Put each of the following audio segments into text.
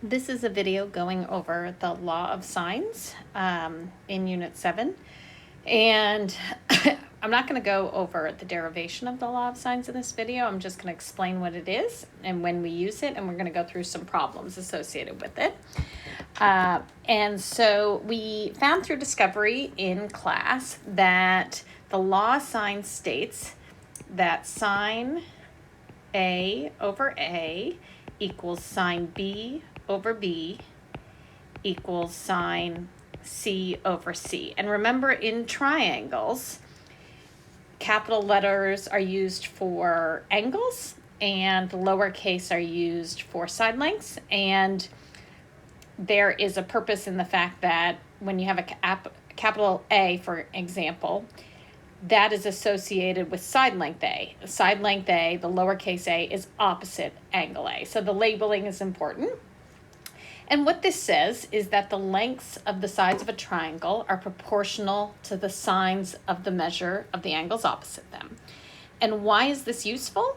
This is a video going over the law of sines in Unit 7. And I'm not going to go over the derivation of the law of sines in this video. I'm just going to explain what it is and when we use it, and we're going to go through some problems associated with it. And so we found through discovery in class that the law of sines states that sine A over A equals sine B over B equals sine C over C. And remember, in triangles, capital letters are used for angles and lowercase are used for side lengths. And there is a purpose in the fact that when you have a capital A, for example, that is associated with side length A. Side length A, the lowercase a, is opposite angle A. So the labeling is important. And what this says is that the lengths of the sides of a triangle are proportional to the sines of the measure of the angles opposite them. And why is this useful?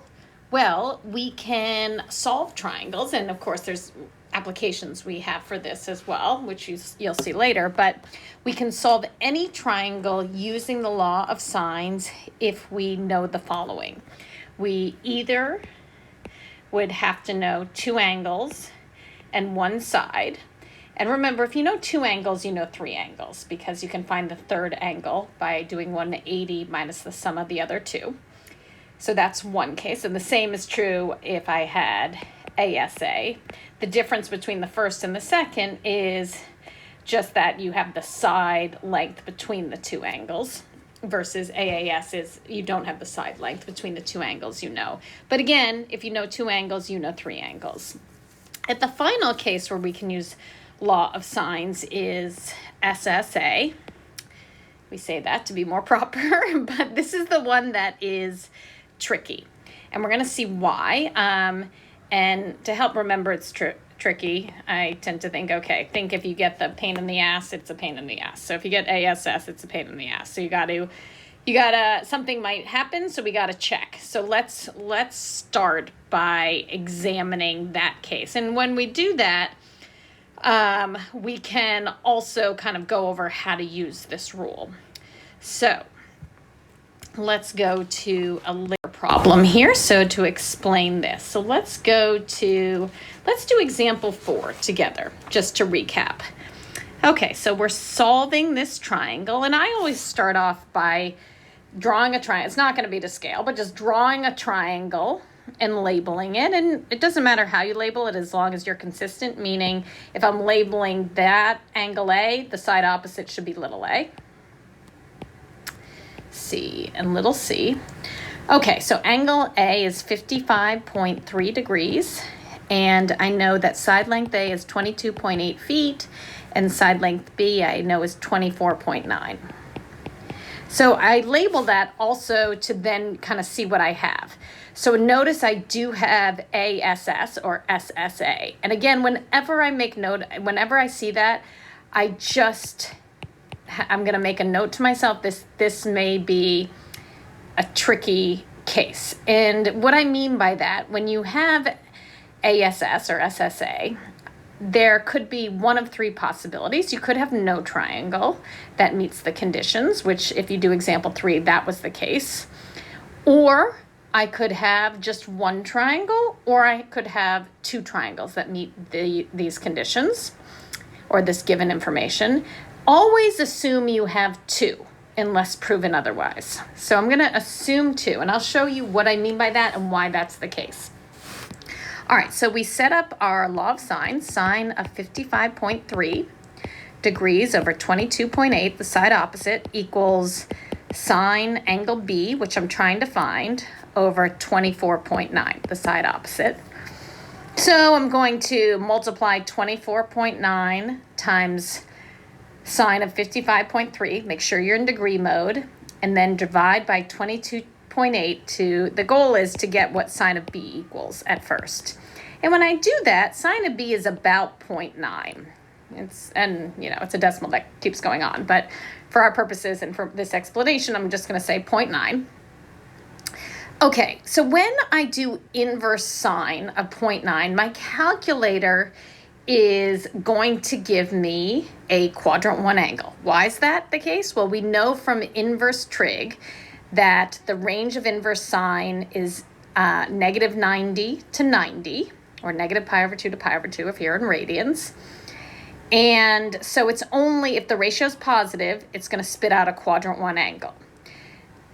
Well, we can solve triangles, and of course there's applications we have for this as well, which you'll see later, but we can solve any triangle using the law of sines if we know the following. We either would have to know two angles and one side. And remember, if you know two angles, you know three angles, because you can find the third angle by doing 180 minus the sum of the other two. So that's one case. And the same is true if I had ASA. The difference between the first and the second is just that you have the side length between the two angles, versus AAS is you don't have the side length between the two angles, you know. But again, if you know two angles, you know three angles. At the final case where we can use law of sines is SSA. We say that to be more proper, but this is the one that is tricky. And we're going to see why. And to help remember it's tricky, I tend to think, okay, think if you get the pain in the ass, it's a pain in the ass. So if you get ASS, it's a pain in the ass. So you gotta, something might happen, so we gotta check. So let's start by examining that case. And when we do that, we can also kind of go over how to use this rule. So let's go to a later problem here. So to explain this, so let's do example 4 together, just to recap. Okay, so we're solving this triangle, and I always start off by drawing a triangle. It's not going to be to scale, but just drawing a triangle and labeling it. And it doesn't matter how you label it as long as you're consistent, meaning if I'm labeling that angle A, the side opposite should be little a, C, and little c. Okay, so angle A is 55.3 degrees, and I know that side length A is 22.8 feet, and side length B I know is 24.9. So I label that also to then kind of see what I have. So notice I do have ASS or SSA. And again, whenever I see that, I'm going to make a note to myself, this may be a tricky case. And what I mean by that, when you have ASS or SSA, there could be one of three possibilities. You could have no triangle that meets the conditions, which if you do example 3, that was the case. Or I could have just one triangle, or I could have two triangles that meet these conditions or this given information. Always assume you have two unless proven otherwise. So I'm going to assume 2, and I'll show you what I mean by that and why that's the case. All right, so we set up our law of sines, sine of 55.3 degrees over 22.8, the side opposite, equals sine angle B, which I'm trying to find, over 24.9, the side opposite. So I'm going to multiply 24.9 times sine of 55.3, make sure you're in degree mode, and then divide by 22.8 the goal is to get what sine of B equals at first. And when I do that, sine of B is about 0.9. It's a decimal that keeps going on, but for our purposes and for this explanation, I'm just going to say 0.9. Okay, so when I do inverse sine of 0.9, my calculator is going to give me a quadrant 1 angle. Why is that the case? Well, we know from inverse trig that the range of inverse sine is negative 90 to 90, or negative pi over 2 to pi over 2 if you're in radians. And so it's only if the ratio is positive, it's going to spit out a quadrant 1 angle,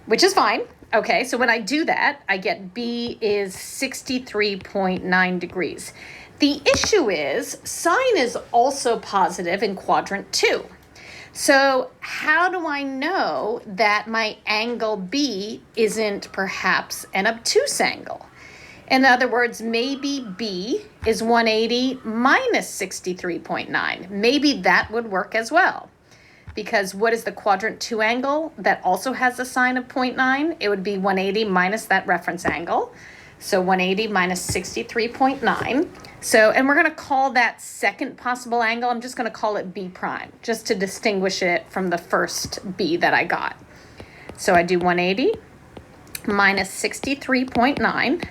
which is fine. Okay, so when I do that, I get B is 63.9 degrees. The issue is sine is also positive in quadrant 2. So how do I know that my angle B isn't perhaps an obtuse angle? In other words, maybe B is 180 minus 63.9. Maybe that would work as well. Because what is the quadrant 2 angle that also has a sine of 0.9? It would be 180 minus that reference angle. So 180 minus 63.9. So, and we're going to call that second possible angle, I'm just going to call it B prime, just to distinguish it from the first B that I got. So I do 180 minus 63.9.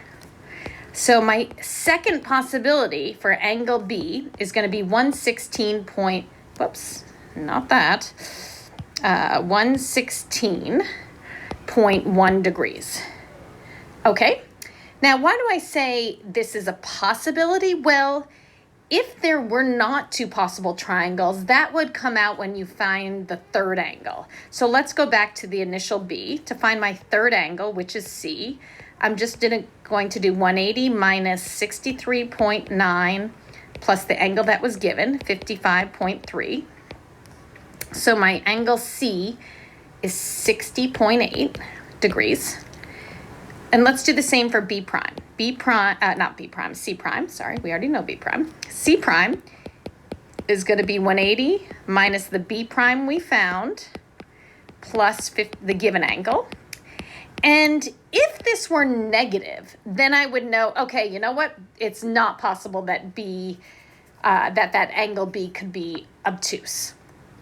So my second possibility for angle B is going to be 116.1 degrees. Okay, now why do I say this is a possibility? Well, if there were not two possible triangles, that would come out when you find the third angle. So let's go back to the initial B to find my third angle, which is C. I'm just going to do 180 minus 63.9 plus the angle that was given, 55.3. So my angle C is 60.8 degrees. And let's do the same for B prime. C prime, sorry, we already know B prime. C prime is going to be 180 minus the B prime we found plus the given angle. And if this were negative, then I would know, okay, you know what? It's not possible that that angle B could be obtuse.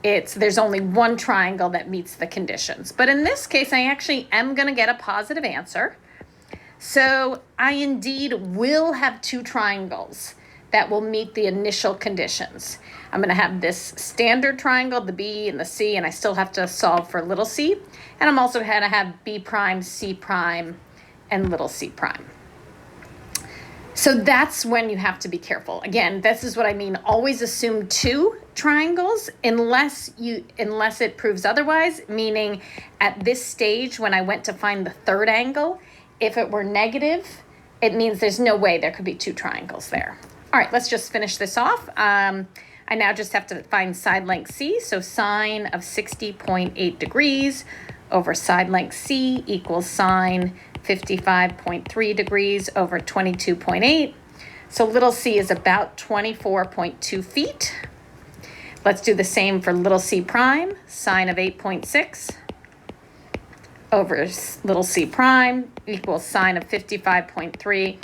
There's only one triangle that meets the conditions. But in this case, I actually am going to get a positive answer. So I indeed will have two triangles that will meet the initial conditions. I'm going to have this standard triangle, the B and the C, and I still have to solve for little c. And I'm also going to have B prime, C prime, and little c prime. So that's when you have to be careful. Again, this is what I mean. Always assume two triangles unless it proves otherwise, meaning at this stage when I went to find the third angle, if it were negative, it means there's no way there could be two triangles there. All right, let's just finish this off. I now just have to find side length C. So sine of 60.8 degrees over side length C equals sine 55.3 degrees over 22.8. So little c is about 24.2 feet. Let's do the same for little c prime, sine of 8.6 over little c prime equals sine of 55.3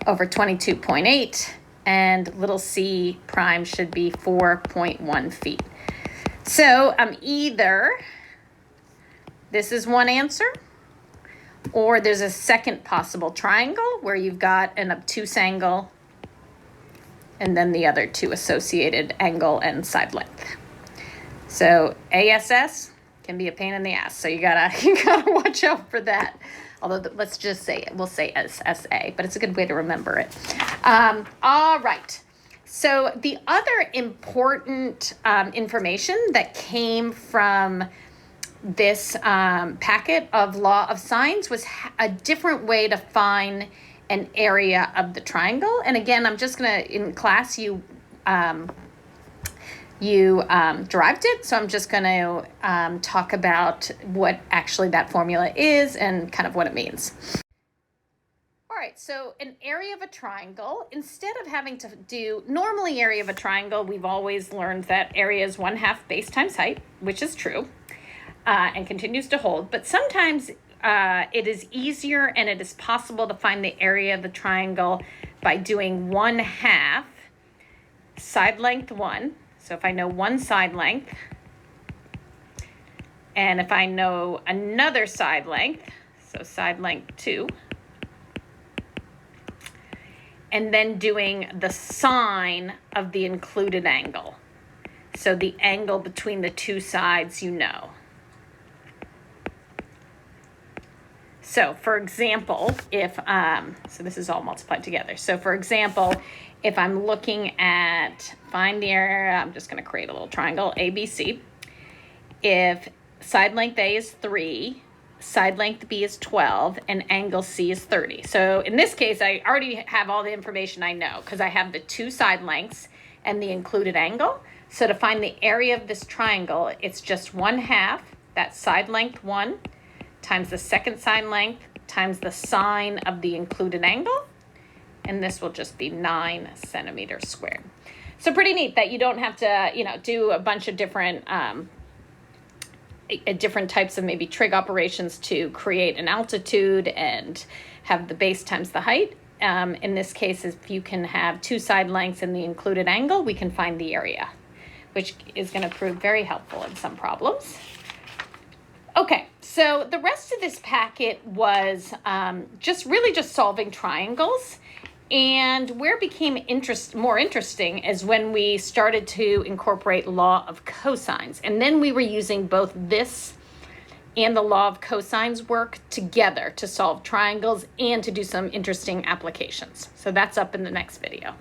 over 22.8, and little c prime should be 4.1 feet. So either this is one answer, or there's a second possible triangle where you've got an obtuse angle and then the other two associated angle and side length. So ASS can be a pain in the ass, so you gotta watch out for that. Although let's just say it, we'll say SSA, but it's a good way to remember it. All right. So the other important information that came from this packet of law of sines was a different way to find an area of the triangle. And again, I'm just gonna, in class, you derived it, so I'm just going to talk about what actually that formula is and kind of what it means. All right, so an area of a triangle, instead of having to do, normally area of a triangle, we've always learned that area is 1/2 base times height, which is true and continues to hold, but sometimes it is easier and it is possible to find the area of the triangle by doing 1/2 side length 1. So if I know one side length, and if I know another side length, so side length 2, and then doing the sine of the included angle. So the angle between the two sides, you know. So for example, if, so this is all multiplied together. So for example, if I'm looking at, find the area, I'm just going to create a little triangle, ABC. If side length A is 3, side length B is 12, and angle C is 30. So in this case, I already have all the information I know because I have the two side lengths and the included angle. So to find the area of this triangle, it's just 1/2, that's side length 1, times the second side length, times the sine of the included angle, and this will just be 9 centimeters squared. So pretty neat that you don't have to, you know, do a bunch of different different types of maybe trig operations to create an altitude and have the base times the height. In this case, if you can have two side lengths and the included angle, we can find the area, which is going to prove very helpful in some problems. Okay, so the rest of this packet was just solving triangles. And where it became more interesting is when we started to incorporate law of cosines. And then we were using both this and the law of cosines work together to solve triangles and to do some interesting applications. So that's up in the next video.